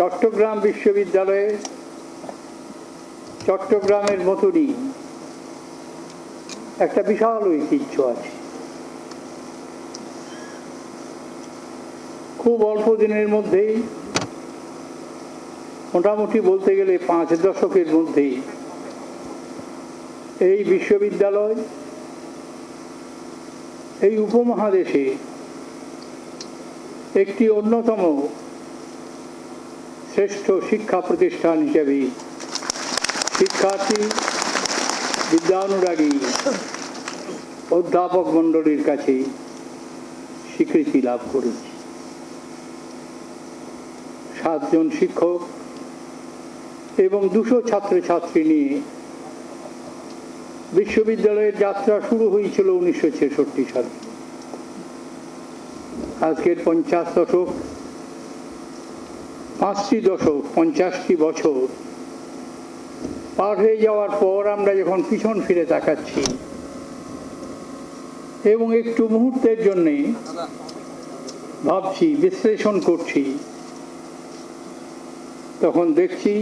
চট্টগ্রাম বিশ্ববিদ্যালয়ে চট্টগ্রামের মতনই একটা বিশাল ঐতিহ্য আছে। খুব অল্প দিনের মধ্যেই, মোটামুটি বলতে গেলে 5 দশকের মধ্যেই এই বিশ্ববিদ্যালয় এই উপমহাদেশে একটি অন্যতম শ্রেষ্ঠ শিক্ষা প্রতিষ্ঠান হিসেবে শিক্ষার্থী, বিদ্যানুরাগী, অধ্যাপক মণ্ডলীর কাছে স্বীকৃতি লাভ করেছে। 7 জন শিক্ষক এবং 200 ছাত্রছাত্রী নিয়ে বিশ্ববিদ্যালয়ের যাত্রা শুরু হয়েছিল 1966 সালে। আজকের 50 দশক, 5টি দশক, 50টি বছর পার হয়ে যাওয়ার পর আমরা যখন পিছন ফিরে তাকাচ্ছি এবং একটু মুহূর্তের জন্যে ভাবছি, বিশ্লেষণ করছি, তখন দেখছি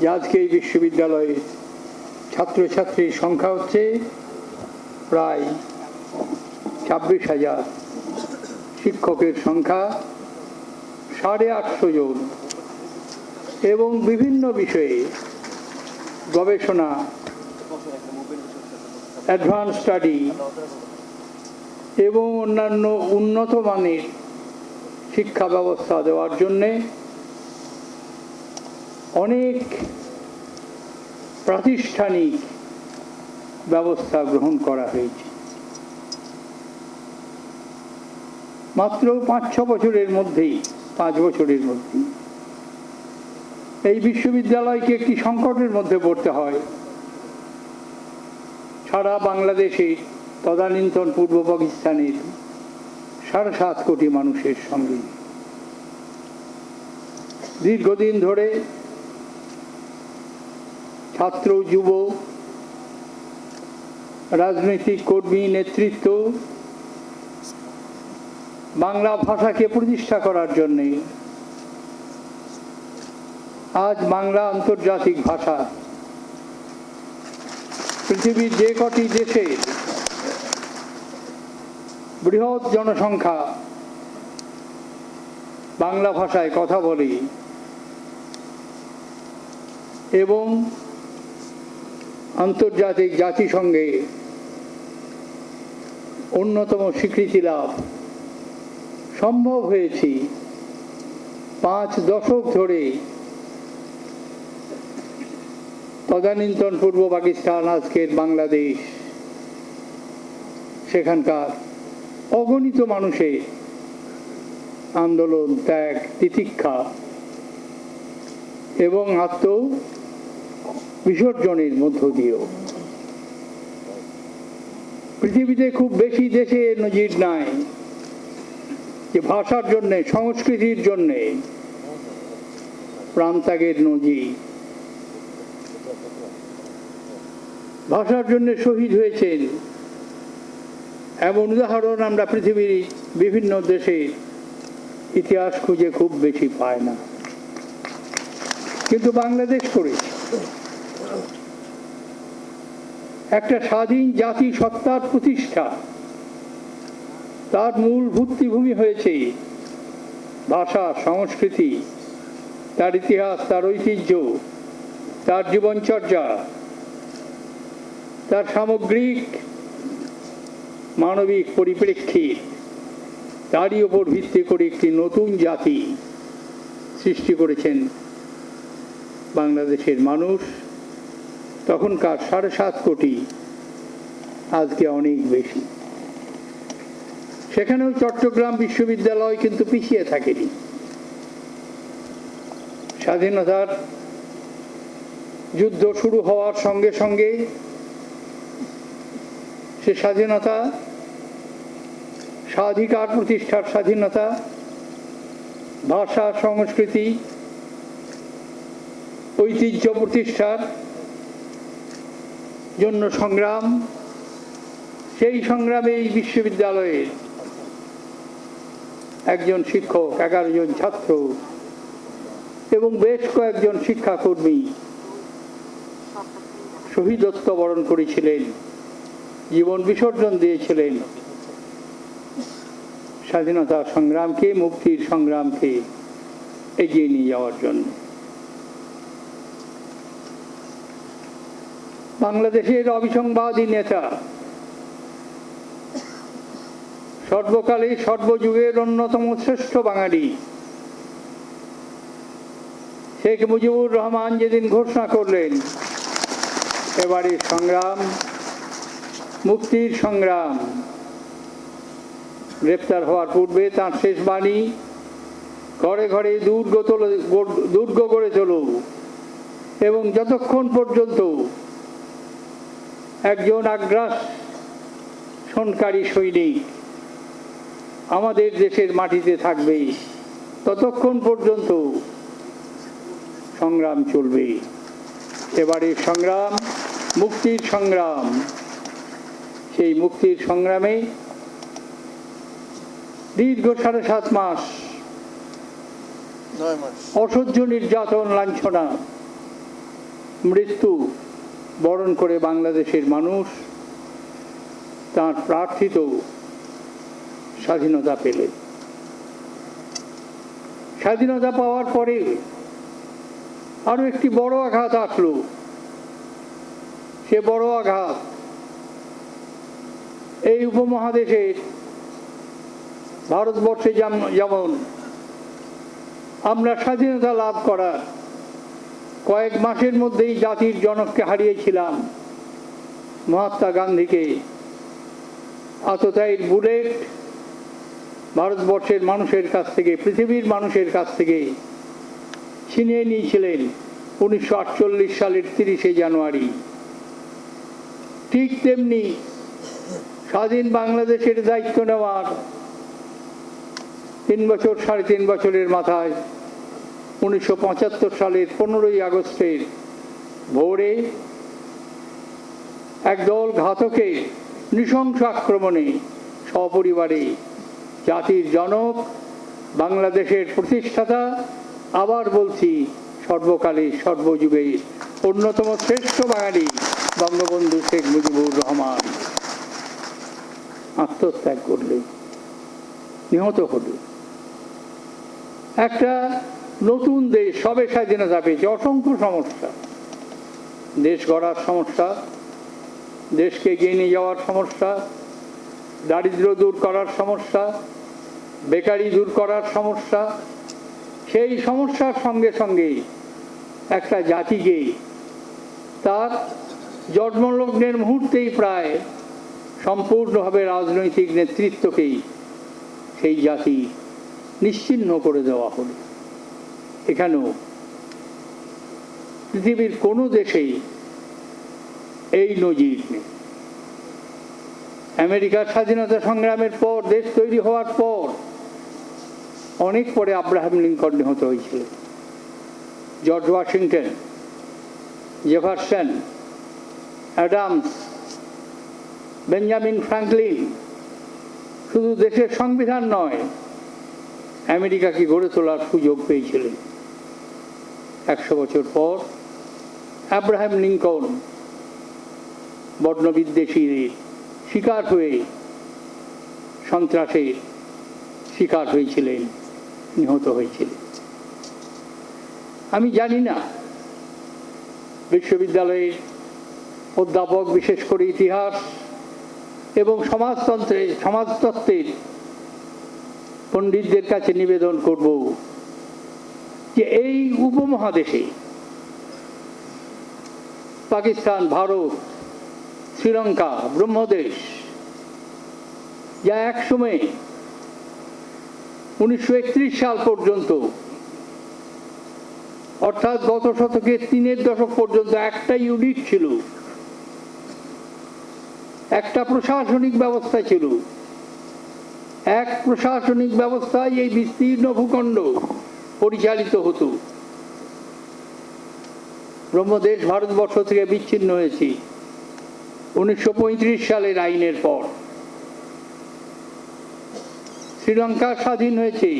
যে আজকে এই বিশ্ববিদ্যালয়ে ছাত্রছাত্রীর সংখ্যা হচ্ছে প্রায় 26,000, শিক্ষকের সংখ্যা 850 জন এবং বিভিন্ন বিষয়ে গবেষণা, অ্যাডভান্স স্টাডি এবং অন্যান্য উন্নত মানের শিক্ষা ব্যবস্থা দেওয়ার জন্যে অনেক প্রাতিষ্ঠানিক ব্যবস্থা গ্রহণ করা হয়েছে। মাত্র 5-6 বছরের মধ্যেই, 5 বছরের মধ্যেই এই বিশ্ববিদ্যালয়কে একটি সংকটের মধ্যে পড়তে হয়। সারা বাংলাদেশে, তদানীন্তন পূর্ব পাকিস্তানের 7.5 কোটি মানুষের সঙ্গে দীর্ঘদিন ধরে ছাত্র, যুব, রাজনৈতিক কর্মী, নেতৃত্ব বাংলা ভাষাকে প্রতিষ্ঠা করার জন্যে আজ বাংলা আন্তর্জাতিক ভাষা। পৃথিবীর যে কটি দেশে বৃহৎ জনসংখ্যা বাংলা ভাষায় কথা বলে এবং আন্তর্জাতিক জাতিসংঘে অন্যতম স্বীকৃতি লাভ সম্ভব হয়েছে 5 দশক ধরে তদানীন্তন পূর্ব পাকিস্তান, আজকের বাংলাদেশ, সেখানকার অগণিত মানুষের আন্দোলন, ত্যাগ, তিতিক্ষা এবং আত্মবিসর্জনের মধ্য দিয়েও। পৃথিবীতে খুব বেশি দেশে নজির নাই যে ভাষার জন্যে, সংস্কৃতির জন্যে প্রাণত্যাগের নজির। ভাষার জন্য শহীদ হয়েছেন এমন উদাহরণ আমরা পৃথিবীর বিভিন্ন দেশের ইতিহাস খুঁজে খুব বেশি পায় না, কিন্তু বাংলাদেশ করেছে। একটা স্বাধীন জাতি সত্তার প্রতিষ্ঠা, তার মূল ভিত্তিভূমি হয়েছে ভাষা, সংস্কৃতি, তার ইতিহাস, তার ঐতিহ্য, তার জীবনচর্যা, তার সামগ্রিক মানবিক পরিপ্রেক্ষিত। তারই ওপর ভিত্তি করে একটি নতুন জাতি সৃষ্টি করেছেন বাংলাদেশের মানুষ। তখনকার 7.5 কোটি, আজকে অনেক বেশি। সেখানেও চট্টগ্রাম বিশ্ববিদ্যালয় কিন্তু পিছিয়ে থাকেনি। স্বাধীনতার যুদ্ধ শুরু হওয়ার সঙ্গে সঙ্গে সে স্বাধীনতা, স্বাধিকার প্রতিষ্ঠার স্বাধীনতা, ভাষা, সংস্কৃতি, ঐতিহ্য প্রতিষ্ঠার জন্য সংগ্রাম, সেই সংগ্রামে এই বিশ্ববিদ্যালয়ের একজন শিক্ষক, 11 জন ছাত্র এবং বেশ কয়েকজন শিক্ষাকর্মী শহীদত্ব বরণ করেছিলেন, জীবন বিসর্জন দিয়েছিলেন স্বাধীনতা সংগ্রামকে, মুক্তির সংগ্রামকে এগিয়ে নিয়ে যাওয়ার জন্য। বাংলাদেশের অবিসংবাদী নেতা, সর্বকালে সর্বযুগের অন্যতম শ্রেষ্ঠ বাঙালি শেখ মুজিবুর রহমান যেদিন ঘোষণা করলেন এবারের সংগ্রাম মুক্তির সংগ্রাম, গ্রেপ্তার হওয়ার পূর্বে তাঁর শেষ বাণী, ঘরে ঘরে দুর্গ গড়ে তোলো, এবং যতক্ষণ পর্যন্ত একজন আগ্রাসনকারী সৈনিক আমাদের দেশের মাটিতে থাকবে ততক্ষণ পর্যন্ত সংগ্রাম চলবে। এবারের সংগ্রাম মুক্তির সংগ্রাম, সেই মুক্তির সংগ্রামে দীর্ঘ 7.5 মাস অসহ্য নির্যাতন, লাঞ্ছনা, মৃত্যু বরণ করে বাংলাদেশের মানুষ তার প্রার্থিত স্বাধীনতা পেলেন। স্বাধীনতা পাওয়ার পরে আরো একটি বড় আঘাত আসলো। সে বড় আঘাত এই উপমহাদেশের ভারতবর্ষে যেমন আমরা স্বাধীনতা লাভ করার কয়েক মাসের মধ্যেই জাতির জনককে হারিয়েছিলাম, মহাত্মা গান্ধীকে আততায়ীর বুলেট ভারতবর্ষের মানুষের কাছ থেকে, পৃথিবীর মানুষের কাছ থেকে ছিনিয়ে নিয়েছিলেন 1948 সালের 30শে জানুয়ারি। ঠিক তেমনি স্বাধীন বাংলাদেশের দায়িত্ব নেওয়ার 3.5 বছরের মাথায় 1975 সালের 15ই আগস্টের ভোরে একদল ঘাতকের নৃশংস আক্রমণে সপরিবারে জাতির জনক, বাংলাদেশের প্রতিষ্ঠাতা, আবার বলছি সর্বকালে সর্বযুগের অন্যতম শ্রেষ্ঠ বাঙালি বঙ্গবন্ধু শেখ মুজিবুর রহমান আত্মত্যাগ করলেন, নিহত হল। একটা নতুন দেশ সবে স্বাধীনতা পেয়েছে, অসংখ্য সমস্যা, দেশ গড়ার সমস্যা, দেশকে এগিয়ে নিয়ে যাওয়ার সমস্যা, দারিদ্র্য দূর করার সমস্যা, বেকারি দূর করার সমস্যা। সেই সমস্যার সঙ্গে সঙ্গে একটা জাতিকে তার জন্মলগ্নের মুহূর্তেই প্রায় সম্পূর্ণভাবে রাজনৈতিক নেতৃত্বকেই সেই জাতি নিশ্চিহ্ন করে দেওয়া হলো। এখানেও পৃথিবীর কোনো দেশেই এই নজির নেই। আমেরিকার স্বাধীনতা সংগ্রামের পর, দেশ তৈরি হওয়ার পর, অনেক পরে আব্রাহাম লিঙ্কন নিহত হয়েছিল, George Washington, Jefferson, Adams, Benjamin Franklin. শুধু দেশের সংবিধান নয়, আমেরিকাকে গড়ে তোলার সুযোগ পেয়েছিলেন। 100 বছর পর আব্রাহাম লিঙ্কন বর্ণবিদ্বেষীদের শিকার হয়ে, সন্ত্রাসের শিকার হয়েছিলেন, নিহত হয়েছিলেন। আমি জানি না বিশ্ববিদ্যালয়ের অধ্যাপক, বিশেষ করে ইতিহাস এবং সমাজতত্ত্বের পণ্ডিতদের কাছে নিবেদন করব যে এই উপমহাদেশে পাকিস্তান, ভারত, শ্রীলঙ্কা, ব্রহ্মদেশ, যা একসময় 1931 সাল পর্যন্ত, অর্থাৎ গত শতকের 3 দশক পর্যন্ত একটা ইউনিট ছিল, একটা প্রশাসনিক ব্যবস্থা ছিল। এক প্রশাসনিক ব্যবস্থায় এই বিস্তীর্ণ ভূখণ্ড পরিচালিত হতো। ব্রহ্মদেশ ভারতবর্ষ থেকে বিচ্ছিন্ন হয়েছে 1935 সালের আইনের পর। শ্রীলঙ্কা স্বাধীন হয়েছে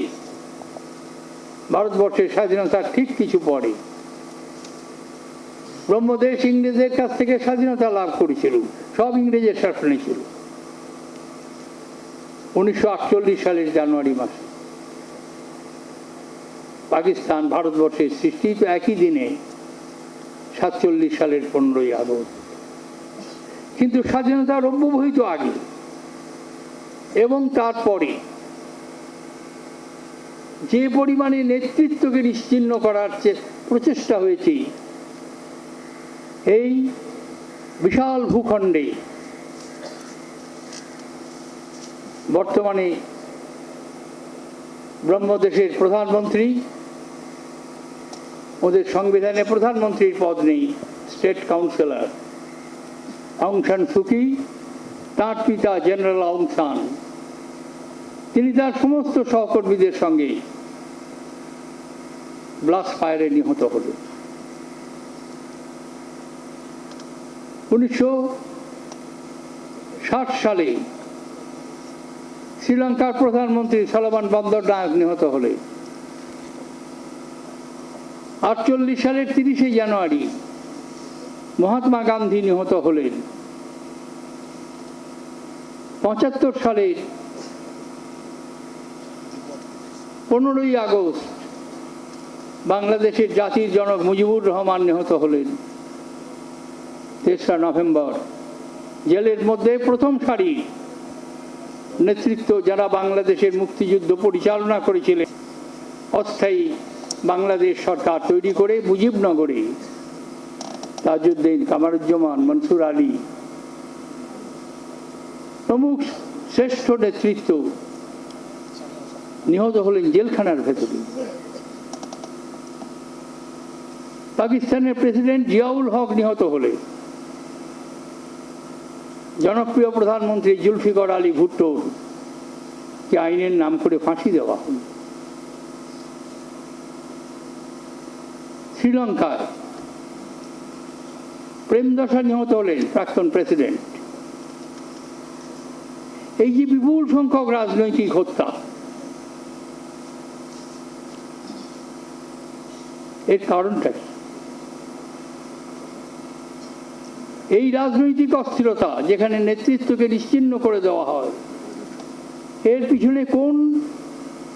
ভারতবর্ষের স্বাধীনতার ঠিক কিছু পরে ব্রহ্মদেশ ইংরেজের কাছ থেকে স্বাধীনতা লাভ করেছিল, সব ইংরেজের শাসনে ছিল। 1948 সালের জানুয়ারি মাসে পাকিস্তান ভারতবর্ষের সৃষ্টি তো একই দিনে 47 সালের 15ই আগস্ট। কিন্তু স্বাধীনতার অব্যবহিত আগে এবং তারপরে যে পরিমাণে নেতৃত্বকে নিশ্চিহ্ন করার প্রচেষ্টা হয়েছে এই বিশাল ভূখণ্ডে, বর্তমানে ব্রহ্মদেশের প্রধানমন্ত্রী, ওদের সংবিধানে প্রধানমন্ত্রীর পদ নেই, স্টেট কাউন্সিলর অং সান সুকি, তাঁর পিতা জেনারেল অং সান, তিনি তার সমস্ত সহকর্মীদের সঙ্গে ব্লাস্ট ফায়ারে নিহত হলেন। 1960 সালে শ্রীলঙ্কার প্রধানমন্ত্রী সলোমন বন্দরনায়েক নিহত হলেন। 48 সালের 30শে জানুয়ারি মহাত্মা গান্ধী নিহত হলেন। 75 সালের 15ই আগস্ট বাংলাদেশের জাতির জনক মুজিবুর রহমান নিহত হলেন। 3রা নভেম্বর জেলের মধ্যে প্রথম সারি নেতৃত্ব যারা বাংলাদেশের মুক্তিযুদ্ধ পরিচালনা করেছিলেন, অস্থায়ী বাংলাদেশ সরকার তৈরি করে মুজিবনগরে তাজউদ্দিন, কামারুজ্জামান, মনসুর আলী প্রমুখ শ্রেষ্ঠ নেতৃত্ব নিহত হলেন জেলখানার ভেতরে। পাকিস্তানের প্রেসিডেন্ট জিয়াউল হক নিহত হলেন। জনপ্রিয় প্রধানমন্ত্রী জুলফিকার আলী ভুট্টোর কে আইনের নাম করে ফাঁসি দেওয়া হল। শ্রীলঙ্কায় প্রেমদাসা নিহত হলেন, প্রাক্তন প্রেসিডেন্ট। এই যে বিপুল সংখ্যক রাজনৈতিক হত্যা, এর কারণটা কি? এই রাজনৈতিক অস্থিরতা যেখানে নেতৃত্বকে নিশ্চিহ্ন করে দেওয়া হয়, এর পিছনে কোন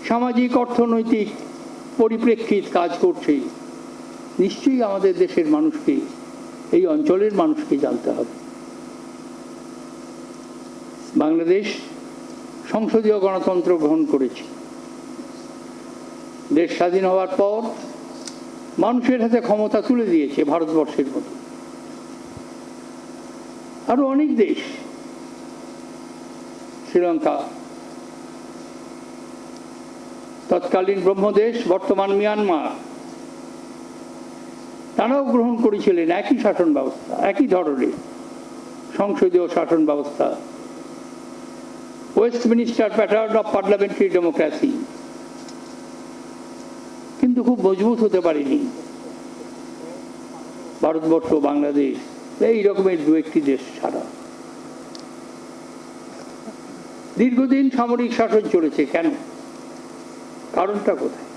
সামাজিক অর্থনৈতিক পরিপ্রেক্ষিত কাজ করছে নিশ্চয়ই আমাদের দেশের মানুষকে, এই অঞ্চলের মানুষকে জানতে হবে। বাংলাদেশ সংসদীয় গণতন্ত্র গ্রহণ করেছে। দেশ স্বাধীন হওয়ার পর মানুষের হাতে ক্ষমতা তুলে দিয়েছে ভারতবর্ষের মতো আরো অনেক দেশ, শ্রীলঙ্কা, তৎকালীন ব্রহ্মদেশ, বর্তমান মিয়ানমার, তারাও গ্রহণ করেছিলেন একই শাসন ব্যবস্থা, একই ধরনের সংসদীয় শাসন ব্যবস্থা, Westminster pattern of parliamentary democracy. কিন্তু খুব মজবুত হতে পারেনি ভারতবর্ষ, বাংলাদেশ, এই রকমের দু একটি দেশ ছাড়া। দীর্ঘদিন সামরিক শাসন চলেছে। কেন? কারণটা কোথায়?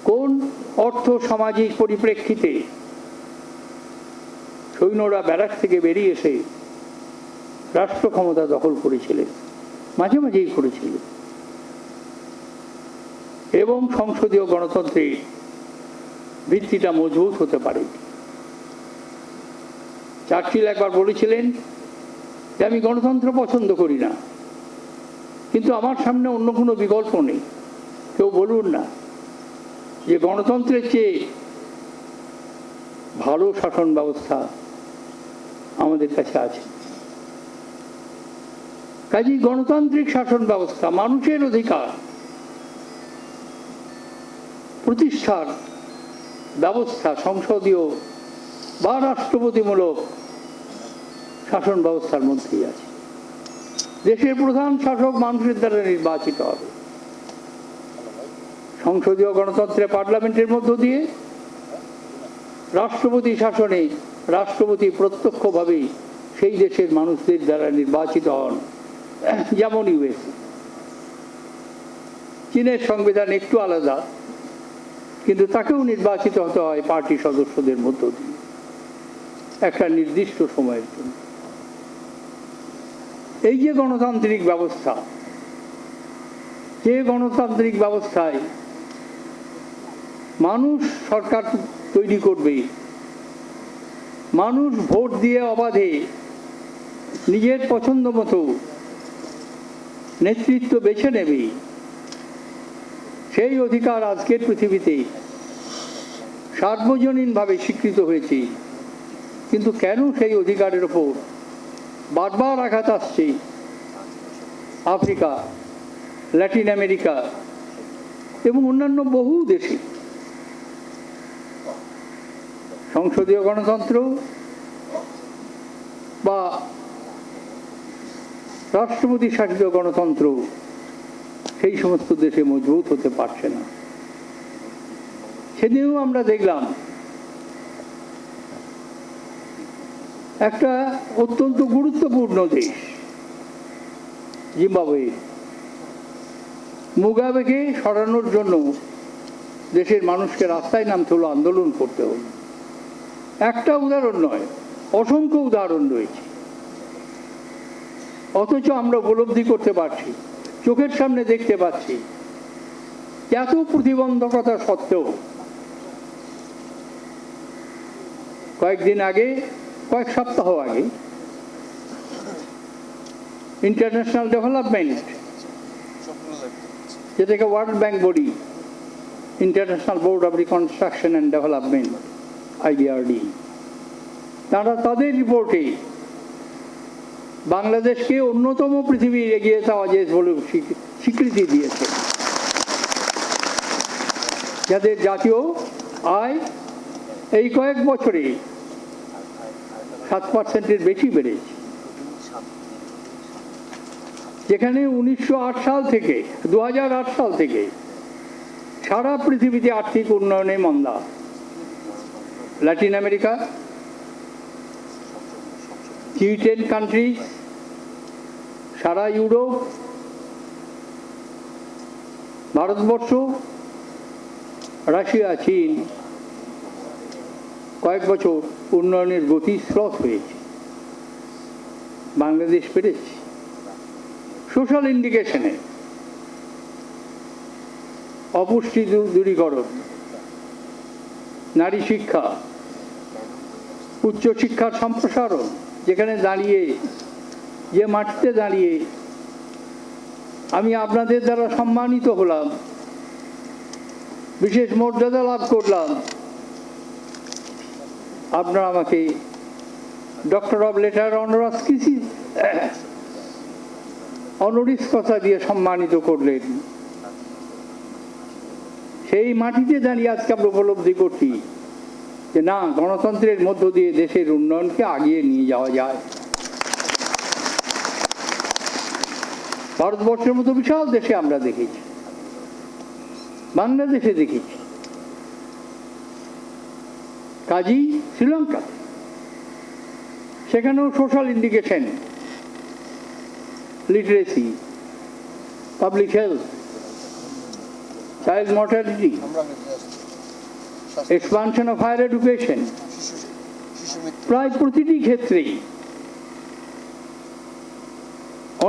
কোন অর্থ সামাজিক পরিপ্রেক্ষিতে সৈন্যরা ব্যারাক থেকে বেরিয়ে এসে রাষ্ট্র ক্ষমতা দখল করেছিলেন, মাঝে মাঝেই করেছিলেন, এবং সংসদীয় গণতন্ত্রের ভিত্তিটা মজবুত হতে পারে। চার্চিল একবার বলেছিলেন যে আমি গণতন্ত্র পছন্দ করি না, কিন্তু আমার সামনে অন্য কোনো বিকল্প নেই। কেউ বলুন না যে গণতন্ত্রের চেয়ে ভালো শাসন ব্যবস্থা আমাদের কাছে আছে। কাজেই গণতান্ত্রিক শাসন ব্যবস্থা, মানুষের অধিকার প্রতিষ্ঠার ব্যবস্থা সংসদীয় বা রাষ্ট্রপতিমূলক শাসন ব্যবস্থার মধ্যেই আছে। দেশের প্রধান শাসক মানুষের দ্বারা নির্বাচিত হবে। সংসদীয় গণতন্ত্রে পার্লামেন্টের মধ্য দিয়ে, রাষ্ট্রপতি শাসনে রাষ্ট্রপতি প্রত্যক্ষভাবেই সেই দেশের মানুষদের দ্বারা নির্বাচিত হন, যেমন ইউএস। চীনের সংবিধান একটু আলাদা, কিন্তু তাকেও নির্বাচিত হতে হয় পার্টি সদস্যদের মধ্য দিয়ে একটা নির্দিষ্ট সময়ের জন্য। এই যে গণতান্ত্রিক ব্যবস্থা, যে গণতান্ত্রিক ব্যবস্থায় মানুষ সরকার তৈরি করবে, মানুষ ভোট দিয়ে অবাধে নিজের পছন্দ মতো নেতৃত্ব বেছে নেবে, সেই অধিকার আজকের পৃথিবীতে সার্বজনীনভাবে স্বীকৃত হয়েছে। কিন্তু কেন সেই অধিকারের ওপর বারবার আঘাত আসছে আফ্রিকা, ল্যাটিন আমেরিকা এবং অন্যান্য বহু দেশে? সংসদীয় গণতন্ত্র বা রাষ্ট্রপতি শাসিত গণতন্ত্র সেই সমস্ত দেশে মজবুত হতে পারছে না। সেদিনও আমরা দেখলাম একটা অত্যন্ত গুরুত্বপূর্ণ দেশ জিম্বাবুয়ে, মুগাবেকে সরানোর জন্য দেশের মানুষকে রাস্তায় নামতে হলো, আন্দোলন করতে হলো। একটা উদাহরণ নয়, অসংখ্য উদাহরণ রয়েছে। অথচ আমরা উপলব্ধি করতে পারছি, চোখের সামনে দেখতে পাচ্ছি, এত প্রতিবন্ধকতা সত্ত্বেও কয়েকদিন আগে, কয়েক সপ্তাহ আগে ইন্টারন্যাশনাল ডেভেলপমেন্ট, যেটাকে world bank body, international board of reconstruction and development, IBRD, তারা তাদের রিপোর্টে বাংলাদেশকে অন্যতম পৃথিবীর এগিয়ে যাওয়া দেশ বলে স্বীকৃতি দিয়েছে, যাদের জাতীয় আয় এই কয়েক বছরে 7%-এর বেশি বেড়েছে। যেখানে 1908 সাল থেকে 2008 সাল থেকে সারা পৃথিবীতে আর্থিক উন্নয়নে মন্দা। ল্যাটিন আমেরিকা, G10 কান্ট্রি, সারা ইউরোপ, ভারতবর্ষ, রাশিয়া, চীন কয়েক বছর উন্নয়নের গতি স্লথ হয়েছে। বাংলাদেশ পেরেছে। সোশ্যাল ইন্ডিকেশনে অপুষ্টি দূরীকরণ, নারী শিক্ষা, উচ্চশিক্ষার সম্প্রসারণ, যেখানে দাঁড়িয়ে, যে মাটিতে দাঁড়িয়ে আমি আপনাদের দ্বারা সম্মানিত হলাম, বিশেষ মর্যাদা লাভ করলাম, আপনারা আমাকে ডক্টর অব লেটার অনারিস কথা দিয়ে সম্মানিত করলেন। সেই মাটিতে দাঁড়িয়ে আজকে আমরা উপলব্ধি করছি যে না, গণতন্ত্রের মধ্য দিয়ে দেশের উন্নয়নকে আগিয়ে নিয়ে যাওয়া যায়। ভারতবর্ষের মতো বিশাল দেশে আমরা দেখেছি, বাংলাদেশে দেখেছি, কাজী শ্রীলঙ্কা, সেখানেও social indication, literacy, public health, child mortality, expansion of higher education, প্রায় প্রতিটি ক্ষেত্রেই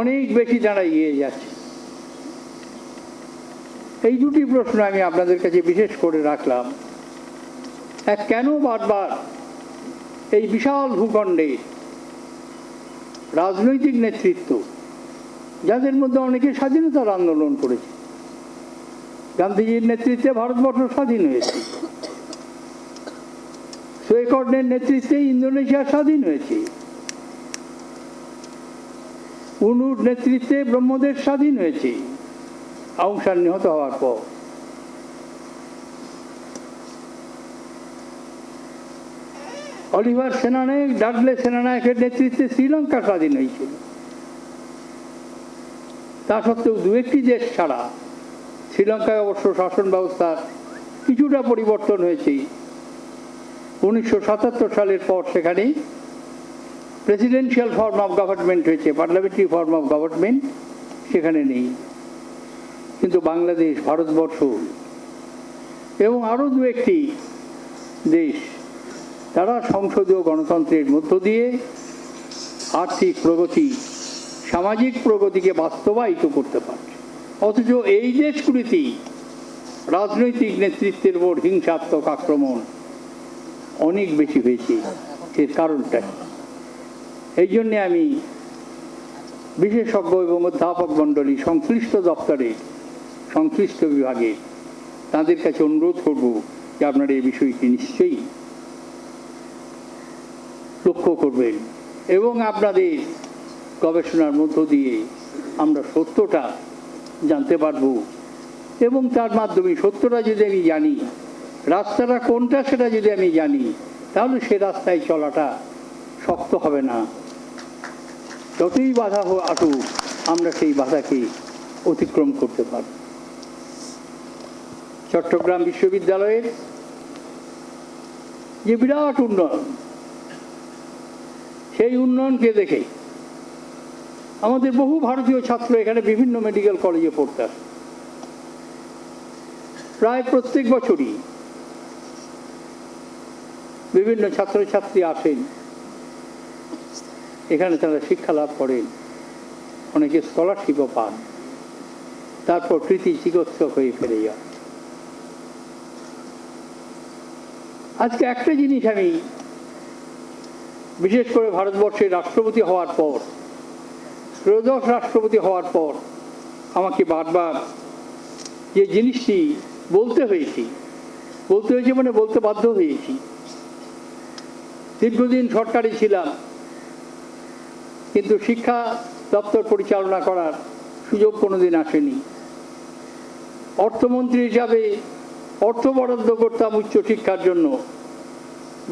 অনেক বেশি যারা এগিয়ে যাচ্ছে। এই দুটি প্রশ্ন আমি আপনাদের কাছে বিশেষ করে রাখলাম। এক, কেন বারবার এই বিশাল ভূখণ্ডে রাজনৈতিক নেতৃত্ব, যাদের মধ্যে অনেকে স্বাধীনতার আন্দোলন করেছে, গান্ধীজির নেতৃত্বে ভারতবর্ষ স্বাধীন হয়েছে, সুয়েকর্নের নেতৃত্বে ইন্দোনেশিয়া স্বাধীন হয়েছে, উনুর নেতৃত্বে ব্রহ্মদেশ স্বাধীন হয়েছে আউং সান নিহত হওয়ার পর। অলিভার সেনানায়ক, ডাডলে সেনানায়কের নেতৃত্বে শ্রীলঙ্কা স্বাধীন হয়েছিল। তা সত্ত্বেও দু একটি দেশ ছাড়া, শ্রীলঙ্কায় অবশ্য শাসন ব্যবস্থার কিছুটা পরিবর্তন হয়েছে। 1977 সালের পর সেখানে প্রেসিডেন্সিয়াল ফর্ম অফ গভর্নমেন্ট হয়েছে, পার্লামেন্টারি ফর্ম অফ গভর্নমেন্ট সেখানে নেই। কিন্তু বাংলাদেশ, ভারতবর্ষ এবং আরও দু একটি দেশ, তারা সংসদীয় গণতন্ত্রের মধ্য দিয়ে আর্থিক প্রগতি, সামাজিক প্রগতিকে বাস্তবায়িত করতে পারছে। অথচ এই দেশগুলিতেই রাজনৈতিক নেতৃত্বের উপর হিংসাত্মক আক্রমণ অনেক বেশি হয়েছে। এর কারণটা এই জন্যে আমি বিশেষজ্ঞ এবং অধ্যাপক মণ্ডলী, সংশ্লিষ্ট দপ্তরে, সংশ্লিষ্ট বিভাগে তাদের কাছে অনুরোধ করব যে আপনারা এই বিষয়টি নিশ্চয়ই লক্ষ্য করবেন এবং আপনাদের গবেষণার মধ্য দিয়ে আমরা সত্যটা জানতে পারব এবং তার মাধ্যমে সত্যটা যদি আমি জানি, রাস্তাটা কোনটা সেটা যদি আমি জানি, তাহলে সে রাস্তায় চলাটা শক্ত হবে না। যতই বাধা আসুক আমরা সেই বাধাকে অতিক্রম করতে পারব। চট্টগ্রাম বিশ্ববিদ্যালয়ের যে বিরাট উন্নয়ন, সেই উন্নয়নকে দেখে আমাদের বহু ভারতীয় ছাত্র এখানে বিভিন্ন মেডিকেল কলেজে পড়তে আসে। প্রায় প্রত্যেক বছরই বিভিন্ন ছাত্রছাত্রী আসেন, এখানে তারা শিক্ষা লাভ করেন, অনেকে স্কলারশিপও পান, তারপর কৃতি চিকিৎসক হয়ে ফিরে যান। আজকে একটা জিনিস আমি বিশেষ করে ভারতবর্ষের রাষ্ট্রপতি হওয়ার পর, ত্রয়োদশ রাষ্ট্রপতি হওয়ার পর আমাকে বারবার যে জিনিসটি বলতে হয়েছে মানে বলতে বাধ্য হয়েছি। দীর্ঘদিন সরকারি ছিলাম, কিন্তু শিক্ষা দপ্তর পরিচালনা করার সুযোগ কোনোদিন আসেনি। অর্থমন্ত্রী হিসাবে অর্থ বরাদ্দ করতাম উচ্চশিক্ষার জন্য,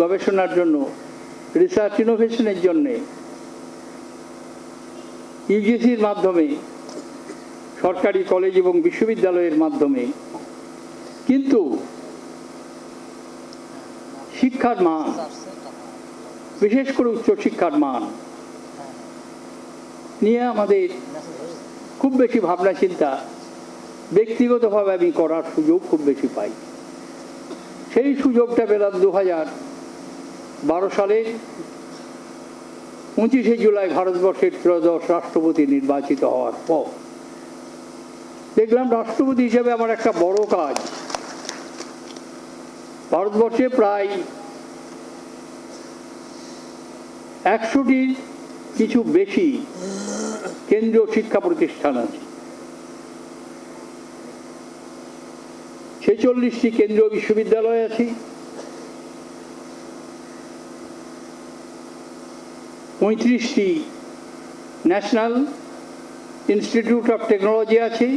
গবেষণার জন্য, রিসার্চ ইনোভেশনের জন্যে, ইউজিসির মাধ্যমে, সরকারি কলেজ এবং বিশ্ববিদ্যালয়ের মাধ্যমে। কিন্তু শিক্ষার মান, বিশেষ করে উচ্চশিক্ষার মান নিয়ে আমাদের খুব বেশি ভাবনা চিন্তা ব্যক্তিগতভাবে আমি করার সুযোগ খুব বেশি পাই। সেই সুযোগটা পেলাম 2012 সালের 25শে জুলাই ভারতবর্ষের ত্রয়োদশ রাষ্ট্রপতি নির্বাচিত হওয়ার পর। দেখলাম রাষ্ট্রপতি হিসেবে আমার একটা বড় কাজ, ভারতবর্ষে প্রায় 100টির কিছু বেশি কেন্দ্রীয় শিক্ষা প্রতিষ্ঠান আছে, 46টি কেন্দ্রীয় বিশ্ববিদ্যালয় আছে, 35টি ন্যাশনাল ইনস্টিটিউট অফ টেকনোলজি আছে,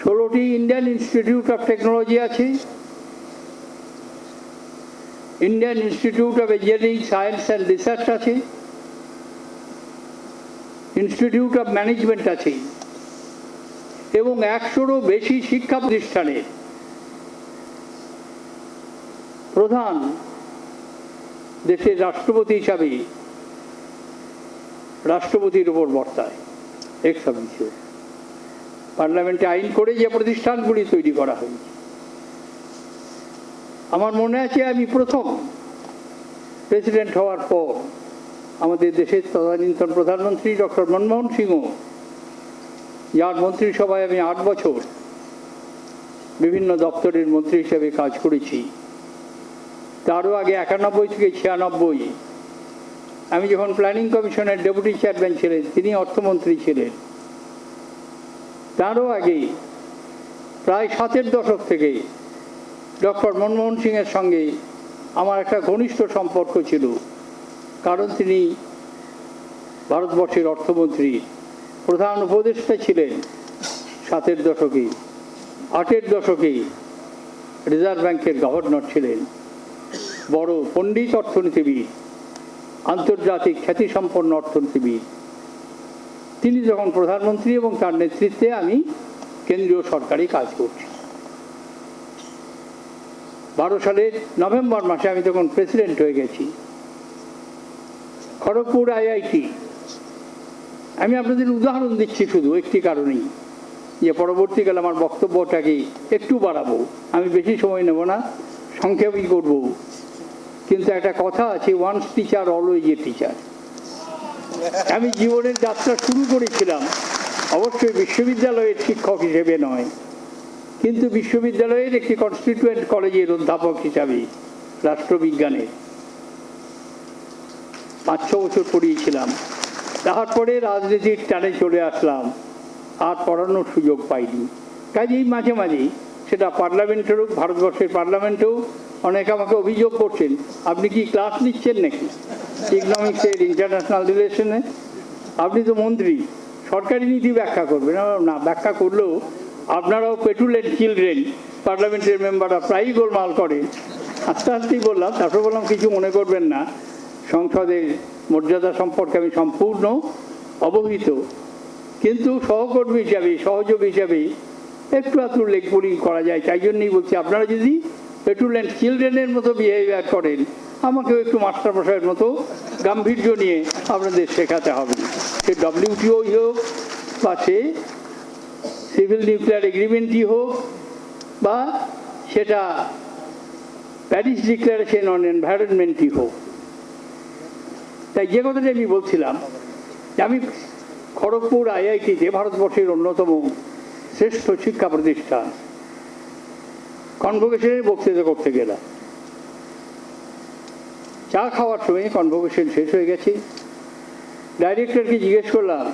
16টি ইন্ডিয়ান ইনস্টিটিউট অফ টেকনোলজি আছে, Indian institute of engineering science and research আছে, ইনস্টিটিউট অফ ম্যানেজমেন্ট আছে এবং 100রও বেশি শিক্ষা প্রতিষ্ঠানের প্রধান দেশের রাষ্ট্রপতি হিসাবে রাষ্ট্রপতির উপর বর্তায়। এক্স অফিসিও পার্লামেন্টে আইন করে যে প্রতিষ্ঠানগুলি তৈরি করা হয়েছে। আমার মনে আছে আমি প্রথম প্রেসিডেন্ট হওয়ার পর আমাদের দেশের তদানীন্তন প্রধানমন্ত্রী ডক্টর মনমোহন সিংহ, যার মন্ত্রিসভায় আমি 8 বছর বিভিন্ন দপ্তরের মন্ত্রী হিসেবে কাজ করেছি, তারও আগে 91 থেকে 96 আমি যখন প্ল্যানিং কমিশনের ডেপুটি চেয়ারম্যান ছিলেন, তিনি অর্থমন্ত্রী ছিলেন। তারও আগে প্রায় 7-এর দশক থেকে ডক্টর মনমোহন সিংয়ের সঙ্গে আমার একটা ঘনিষ্ঠ সম্পর্ক ছিল, কারণ তিনি ভারতবর্ষের অর্থমন্ত্রী, প্রধান উপদেষ্টা ছিলেন 7-এর দশকে। 8-এর দশকে রিজার্ভ ব্যাংকের গভর্নর ছিলেন, বড় পণ্ডিত অর্থনীতিবিদ, আন্তর্জাতিক খ্যাতিসম্পন্ন অর্থনীতিবিদ। তিনি যখন প্রধানমন্ত্রী এবং তার নেতৃত্বে আমি কেন্দ্রীয় সরকারি কাজ করছি। 12 সালের নভেম্বর মাসে আমি তখন প্রেসিডেন্ট হয়ে গেছি। খড়গপুর আইআইটি, আমি আপনাদের উদাহরণ দিচ্ছি শুধু একটি কারণেই, যে পরবর্তীকালে আমার বক্তব্যটাকে একটু বাড়াবো, আমি বেশি সময় নেব না, সংক্ষেপই করব। কিন্তু একটা কথা আছে, once teacher always a teacher. আমি জীবনের যাত্রা শুরু করেছিলাম অবশ্যই বিশ্ববিদ্যালয়ের শিক্ষক হিসেবে নয়, কিন্তু বিশ্ববিদ্যালয়ের একটি কনস্টিটিউয়েন্ট কলেজের অধ্যাপক হিসাবে রাষ্ট্রবিজ্ঞানের 5-6 বছর পড়িয়েছিলাম। তারপরে রাজনীতির টানে চলে আসলাম, আর পড়ানোর সুযোগ পাইনি। কাজেই মাঝে মাঝেই সেটা পার্লামেন্টের হোক, ভারতবর্ষের পার্লামেন্টেও অনেকে আমাকে অভিযোগ করছেন, আপনি কি ক্লাস নিচ্ছেন নাকি ইকোনমিক্সের, ইন্টারন্যাশনাল রিলেশনে? আপনি তো মন্ত্রী, সরকারি নীতি ব্যাখ্যা করবেন না? ব্যাখ্যা করলেও আপনারাও পেটুলেট চিলড্রেন, পার্লামেন্টের মেম্বাররা প্রায়ই গোলমাল করেন। আস্তে আস্তেই বললাম, তারপর বললাম কিছু মনে করবেন না, সংসদের মর্যাদা সম্পর্কে আমি সম্পূর্ণ অবহিত, কিন্তু সহকর্মী হিসাবে, সহযোগী হিসাবে একটু আধটু লেখপড়ি করা যায়। তাই জন্যই বলছি, আপনারা যদি পেটুলেন্ট চিলড্রেনের মতো বিহেভিয়ার করেন, আমাকেও একটু মাস্টারমশাইয়ের মতো গাম্ভীর্য নিয়ে আপনাদের শেখাতে হবে। সে WTO হোক, বা সে সিভিল নিউক্লিয়ার এগ্রিমেন্টই হোক, বা সেটা প্যারিস ডিক্লারেশন অন এনভায়রনমেন্টই হোক। তাই যে কথাটা আমি বলছিলাম, যে আমি খড়গপুর IIT-তে, ভারতবর্ষের অন্যতম শ্রেষ্ঠ শিক্ষা প্রতিষ্ঠান, কনভোকেশনের বক্তৃতা করতে গেলাম। চা খাওয়ার সময় কনভোকেশন শেষ হয়ে গেছে। ডাইরেক্টরকে জিজ্ঞেস করলাম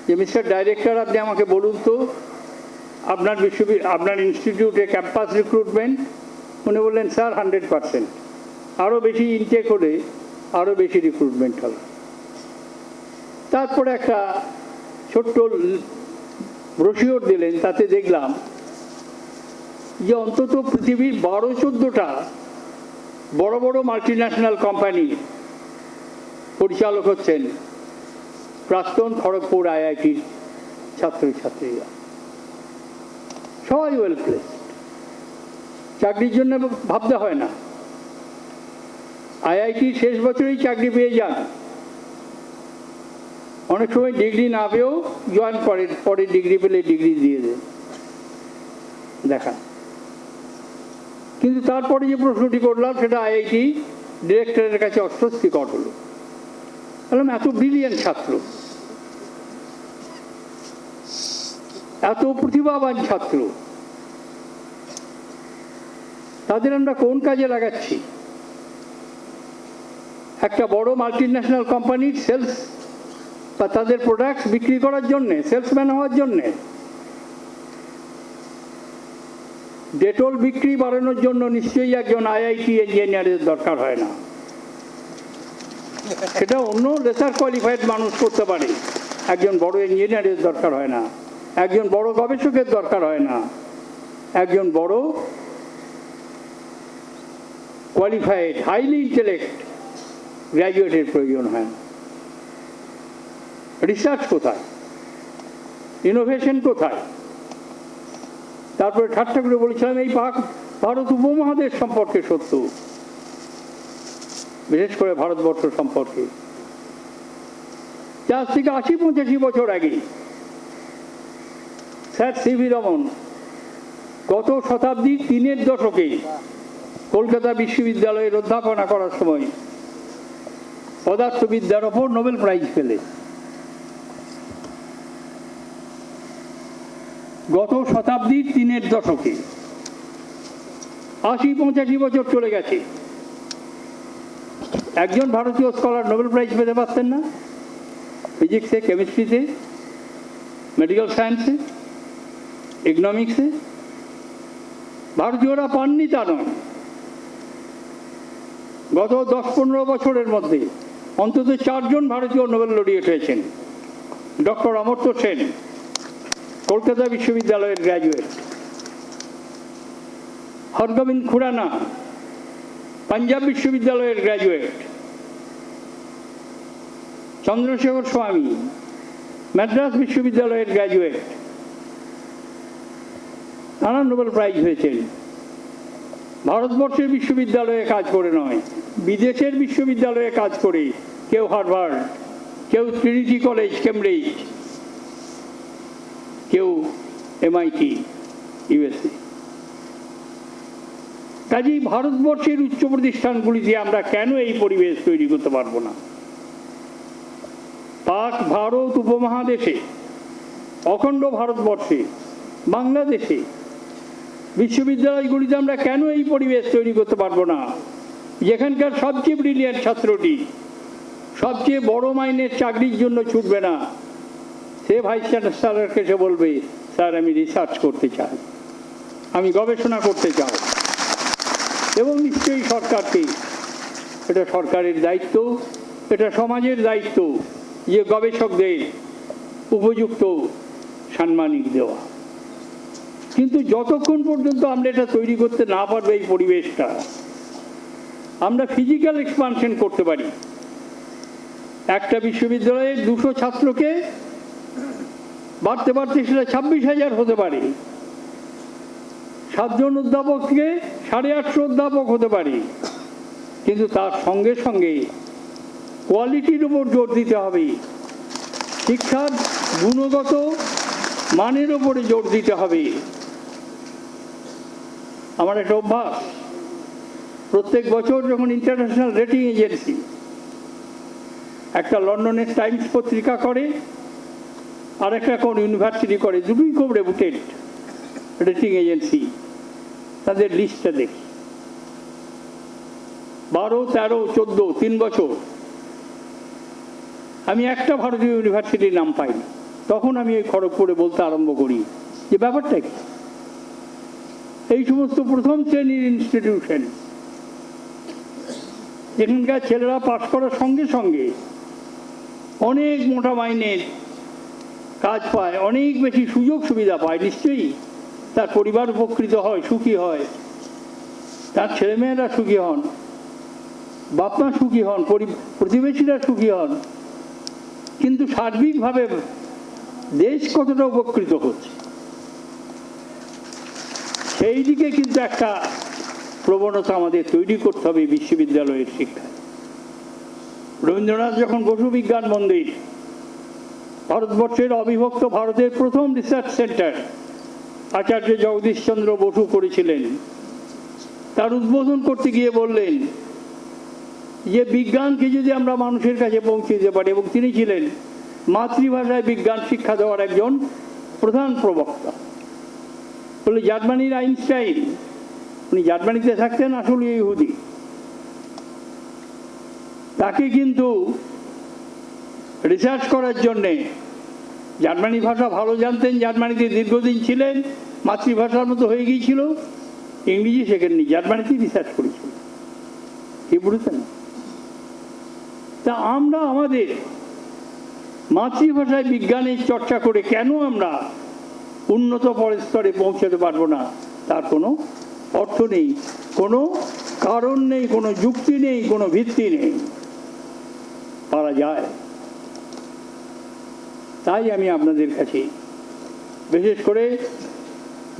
যে, মিস্টার ডাইরেক্টর, আপনি আমাকে বলুন তো, আপনার ইনস্টিটিউটে ক্যাম্পাস রিক্রুটমেন্ট? উনি বললেন, স্যার 100%, আরও বেশি ইনটেক হলে আরও বেশি রিক্রুটমেন্ট হবে। তারপরে একটা ছোট্ট ব্রোশিওর দিলেন, তাতে দেখলাম যে অন্তত পৃথিবীর 12-14টা বড় বড় মাল্টিন্যাশনাল কোম্পানির পরিচালক হচ্ছেন প্রাক্তন খড়গপুর IIT-র ছাত্রছাত্রীরা। সবাই ওয়েল প্লেসড, চাকরির জন্য ভাবতে হয় না। IIT-র শেষ বছরেই চাকরি পেয়ে যান, অনেক সময় ডিগ্রি না পেয়েও জয়েন করেন, পরে ডিগ্রি পেলে ডিগ্রি দিয়ে দেন, দেখা। কিন্তু তারপরে যে প্রশ্নটি করলাম, সেটা IIT ডিরেক্টরের কাছে অস্বস্তিকর হলো। বললাম, এত ব্রিলিয়েন্ট ছাত্র, এত প্রতিভাবান ছাত্র, তাদের আমরা কোন কাজে লাগাচ্ছি? একটা বড় মাল্টিন্যাশনাল কোম্পানির সেলস বা তাদের প্রোডাক্টস বিক্রি করার জন্যে, সেলসম্যান হওয়ার জন্যে? ডেটল বিক্রি বাড়ানোর জন্য নিশ্চয়ই একজন IIT ইঞ্জিনিয়ারের দরকার হয় না, সেটা অন্য লেসার কোয়ালিফাইড মানুষ করতে পারে। একজন বড় ইঞ্জিনিয়ারের দরকার হয় না, একজন বড় গবেষকের দরকার হয় না, একজন বড় কোয়ালিফাইড হাইলি ইন্টেলেক্ট গ্র্যাজুয়েটের প্রয়োজন হয় না। রিসার্চ কোথায়? ইনোভেশন কোথায়? তারপরে ঠাট্টা করে বলেছিলাম, এই ভারত উপমহাদেশ সম্পর্কে সত্য, বিশেষ করে ভারতবর্ষ সম্পর্কে। আজ থেকে 80-85 বছর আগে স্যার সিভি রমন গত শতাব্দীর 3-এর দশকে কলকাতা বিশ্ববিদ্যালয়ের অধ্যাপনা করার সময় পদার্থবিদ্যার ওপর নোবেল প্রাইজ পেলেন। গত শতাব্দীর 3-এর দশকে, 80-85 বছর চলে গেছে, একজন ভারতীয় স্কলার নোবেল প্রাইজ পেতে পারতেন না? ফিজিক্সে, কেমিস্ট্রিতে, মেডিকেল সায়েন্সে, ইকোনমিক্সে। ভারতীয়রা পাননি তা নয়, গত 10-15 বছরের মধ্যে অন্তত 4 জন ভারতীয় নোবেল লরিয়েট হয়েছেন। ডক্টর অমর্ত্য সেন, কলকাতা বিশ্ববিদ্যালয়ের গ্র্যাজুয়েট; হরগোবিন্দ খুরানা, পাঞ্জাব বিশ্ববিদ্যালয়ের গ্র্যাজুয়েট; চন্দ্রশেখর স্বামী, মাদ্রাস বিশ্ববিদ্যালয়ের গ্র্যাজুয়েট। তারা নোবেল প্রাইজ হয়েছেন। ভারতবর্ষের বিশ্ববিদ্যালয়ে কাজ করে নয়, বিদেশের বিশ্ববিদ্যালয়ে কাজ করে, কেউ হার্ভার্ড, কেউ ট্রিনিটি কলেজ কেমব্রিজ, কেউ MIT, USA। কাজেই ভারতবর্ষের উচ্চ প্রতিষ্ঠানগুলিতে আমরা কেন এই পরিবেশ তৈরি করতে পারবো না? পাক ভারত উপমহাদেশে, অখণ্ড ভারতবর্ষে, বাংলাদেশে বিশ্ববিদ্যালয়গুলিতে আমরা কেন এই পরিবেশ তৈরি করতে পারবো না, যেখানকার সবচেয়ে ব্রিলিয়ান্ট ছাত্রটি সবচেয়ে বড় মাইনের চাকরির জন্য ছুটবে না, সে ভাইস চ্যান্সেলরকে এসে বলবে, স্যার আমি রিসার্চ করতে চাই, আমি গবেষণা করতে চাই। এবং নিশ্চয়ই সরকারকে, এটা সরকারের দায়িত্ব, এটা সমাজের দায়িত্ব যে গবেষকদের উপযুক্ত সাম্মানিক দেওয়া। কিন্তু যতক্ষণ পর্যন্ত আমরা এটা তৈরি করতে না পারবো, এই পরিবেশটা, আমরা ফিজিক্যাল এক্সপানশন করতে পারি। একটা বিশ্ববিদ্যালয়ের 200 ছাত্রকে বাড়তে বাড়তে সেটা 26,000 হতে পারে, 7 জন অধ্যাপককে 850 অধ্যাপক হতে পারে। কিন্তু তার সঙ্গে সঙ্গে কোয়ালিটির উপর জোর দিতে হবে, শিক্ষার গুণগত মানের উপরে জোর দিতে হবে। আমার একটা অভ্যাস, প্রত্যেক বছর যখন ইন্টারন্যাশনাল রেটিং এজেন্সি একটা লন্ডনের টাইমস পত্রিকা করে আর একটা কোন ইউনিভার্সিটি করে, দুটোই খুব রেপুটেড রেটিং এজেন্সি, তাদের লিস্টটা দেখি। 12, 13, 14, 3 বছর আমি একটা ভারতীয় ইউনিভার্সিটির নাম পাইনি। তখন আমি এই খড়গপুরে বলতে আরম্ভ করি যে ব্যাপারটা কি, এই সমস্ত প্রথম শ্রেণীর ইনস্টিটিউশন যেখানকার ছেলেরা পাশ করার সঙ্গে সঙ্গে অনেক মোটা মাইনের কাজ পায়, অনেক বেশি সুযোগ সুবিধা পায়, নিশ্চয়ই তার পরিবার উপকৃত হয়, সুখী হয়, তার ছেলেমেয়েরা সুখী হন, বাপ মা সুখী হন, প্রতিবেশীরা সুখী হন। কিন্তু সার্বিকভাবে দেশ কতটা উপকৃত হচ্ছে, সেই দিকে কিন্তু একটা প্রবণতা আমাদের তৈরি করতে হবে বিশ্ববিদ্যালয়ের শিক্ষায়। রবীন্দ্রনাথ যখন বসু বিজ্ঞান মন্দির, ভারতবর্ষের অবিভক্ত ভারতের প্রথম রিসার্চ সেন্টার আচার্য জগদীশচন্দ্র বসু করেছিলেন, তার উদ্বোধন করতে গিয়ে বললেন যে বিজ্ঞানকে যদি আমরা মানুষের কাছে পৌঁছে দিতে পারি, এবং তিনি ছিলেন মাতৃভাষায় বিজ্ঞান শিক্ষা দেওয়ার একজন প্রধান প্রবক্তা। বলে জার্মানির আইনস্টাইন, উনি জার্মানিতে থাকতেন, আসলে ইহুদি, তাকে কিন্তু রিসার্চ করার জন্যে, জার্মানি ভাষা ভালো জানতেন, জার্মানিতে দীর্ঘদিন ছিলেন, মাতৃভাষার মতো হয়ে গিয়েছিল, ইংরেজি শেখেননি, জার্মানিতেই রিসার্চ করেছিল, কি বুঝতেন? তা আমরা আমাদের মাতৃভাষায় বিজ্ঞানের চর্চা করে কেন আমরা উন্নত স্তরে পৌঁছাতে পারবো না? তার কোনো অর্থ নেই, কোনো কারণ নেই, কোনো যুক্তি নেই, কোনো ভিত্তি নেই। পারা যায়। তাই আমি আপনাদের কাছে, বিশেষ করে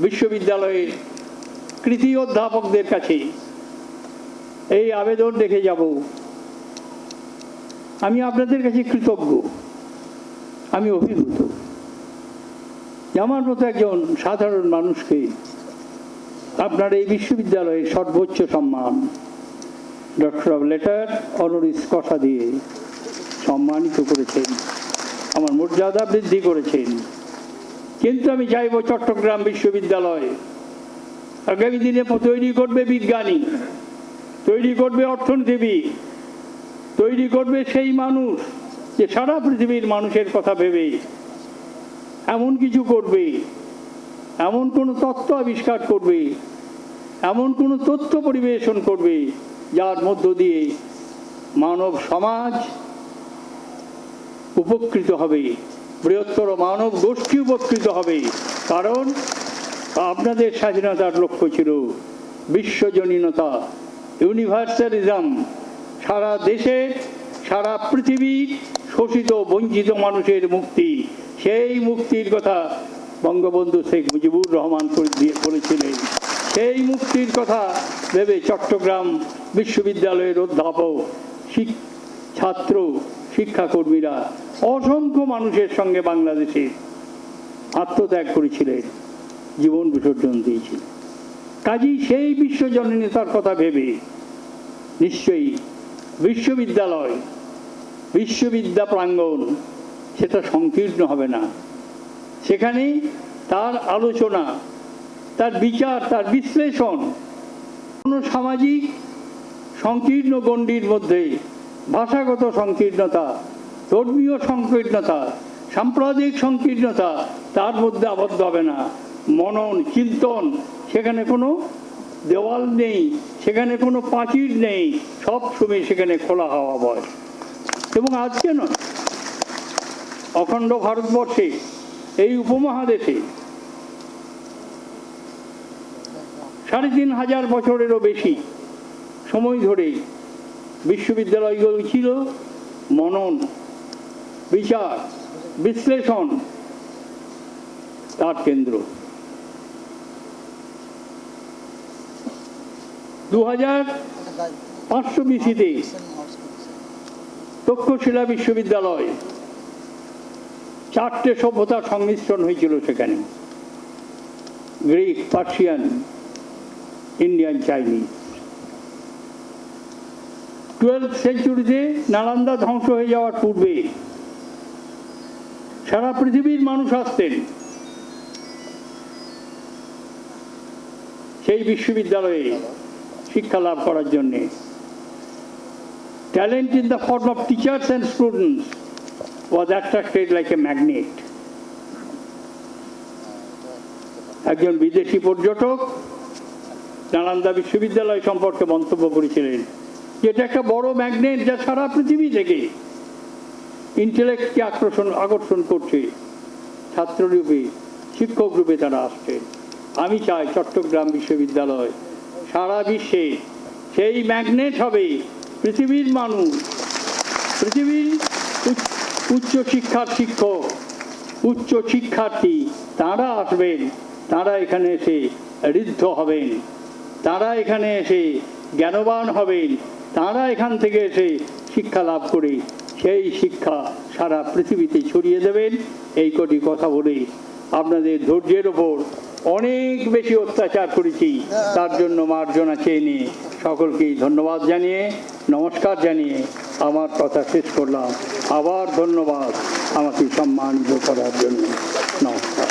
বিশ্ববিদ্যালয়ের কৃতি অধ্যাপকদের কাছে এই আবেদন রেখে যাব, আমি আপনাদের কাছে কৃতজ্ঞ, আমি অভিভূত যে আমার মতো একজন সাধারণ মানুষকে আপনার এই বিশ্ববিদ্যালয়ের সর্বোচ্চ সম্মান ডক্টর অব লেটার অনারিস কসা দিয়ে সম্মানিত করেছেন, আমার মর্যাদা বৃদ্ধি করেছেন। কিন্তু আমি চাইব চট্টগ্রাম বিশ্ববিদ্যালয় আগামী দিনে তৈরি করবে বিজ্ঞানী, তৈরি করবে অর্থনীতিবিদ, তৈরি করবে সেই মানুষ যে সারা পৃথিবীর মানুষের কথা ভেবে এমন কিছু করবে, এমন কোনো তত্ত্ব আবিষ্কার করবে, এমন কোনো তথ্য পরিবেশন করবে যার মধ্য দিয়ে মানব সমাজ উপকৃত হবে, বৃহত্তর মানব গোষ্ঠী উপকৃত হবে। কারণ আপনাদের স্বাধীনতার লক্ষ্য ছিল বিশ্বজনীনতা, ইউনিভার্সালিজম, সারা দেশের, সারা পৃথিবীর শোষিত বঞ্চিত মানুষের মুক্তি। সেই মুক্তির কথা বঙ্গবন্ধু শেখ মুজিবুর রহমান বলেছিলেন। সেই মুক্তির কথা ভেবে চট্টগ্রাম বিশ্ববিদ্যালয়ের অধ্যাপক, ছাত্র, শিক্ষাকর্মীরা অসংখ্য মানুষের সঙ্গে বাংলাদেশে আত্মত্যাগ করেছিলেন। জীবন বিসর্জন দিয়েছিল। কাজেই সেই বিশ্বজননীতার কথা ভেবে নিশ্চয়ই বিশ্ববিদ্যালয়, বিশ্ববিদ্যা প্রাঙ্গণ সেটা সংকীর্ণ হবে না। সেখানে তার আলোচনা, তার বিচার, তার বিশ্লেষণ কোনো সামাজিক সংকীর্ণ গণ্ডির মধ্যে ভাষাগত সংকীর্ণতা, ধর্মীয় সংকীর্ণতা, সাম্প্রদায়িক সংকীর্ণতা তার মধ্যে আবদ্ধ হবে না। মনন, চিন্তন, সেখানে কোনো দেওয়াল নেই, সেখানে কোনো প্রাচীর নেই, সব সময় সেখানে খোলা হাওয়া বয়। এবং আজকে নয়, অখণ্ড ভারতবর্ষে, এই উপমহাদেশে ৩৫০০ বছরেরও বেশি সময় ধরে বিশ্ববিদ্যালয়গুলো ছিল মনন, বিচার, বিশ্লেষণ তার কেন্দ্র। 2500 BC-তে তক্ষশিলা বিশ্ববিদ্যালয় 4টে সভ্যতার সংমিশ্রণ হয়েছিল সেখানে, Greek, Persian, Indian, Chinese. 12th সেঞ্চুরিতে নালন্দা ধ্বংস হয়ে যাওয়ার পূর্বে সারা পৃথিবীর মানুষ আসতেন সেই বিশ্ববিদ্যালয়ে শিক্ষা লাভ করার জন্যে। Talent in the form of teachers and students was attracted like a magnet. একজন বিদেশি পর্যটক নালন্দা বিশ্ববিদ্যালয় সম্পর্কে মন্তব্য করেছিলেন যে এটা একটা বড় ম্যাগনেট, যা সারা পৃথিবী থেকে ইন্টেলেক্টকে আকর্ষণ করছে। ছাত্ররূপে, শিক্ষক রূপে তারা আসছে। আমি চাই চট্টগ্রাম বিশ্ববিদ্যালয় সারা বিশ্বে সেই ম্যাগনেট হবে। পৃথিবীর মানুষ, পৃথিবীর উচ্চশিক্ষার শিক্ষক, উচ্চ শিক্ষার্থী তারা আসবেন, তারা এখানে এসে ঋদ্ধ হবেন, তারা এখানে এসে জ্ঞানবান হবেন, তারা এখান থেকে এসে শিক্ষা লাভ করে সেই শিক্ষা সারা পৃথিবীতে ছড়িয়ে দেবেন। এই কটি কথা বলে আপনাদের ধৈর্যের ওপর অনেক বেশি অত্যাচার করেছি, তার জন্য মার্জনা চেয়ে নিয়ে সকলকেই ধন্যবাদ জানিয়ে, নমস্কার জানিয়ে আমার কথা শেষ করলাম। আবার ধন্যবাদ আমাকে সম্মানিত করার জন্য। নমস্কার।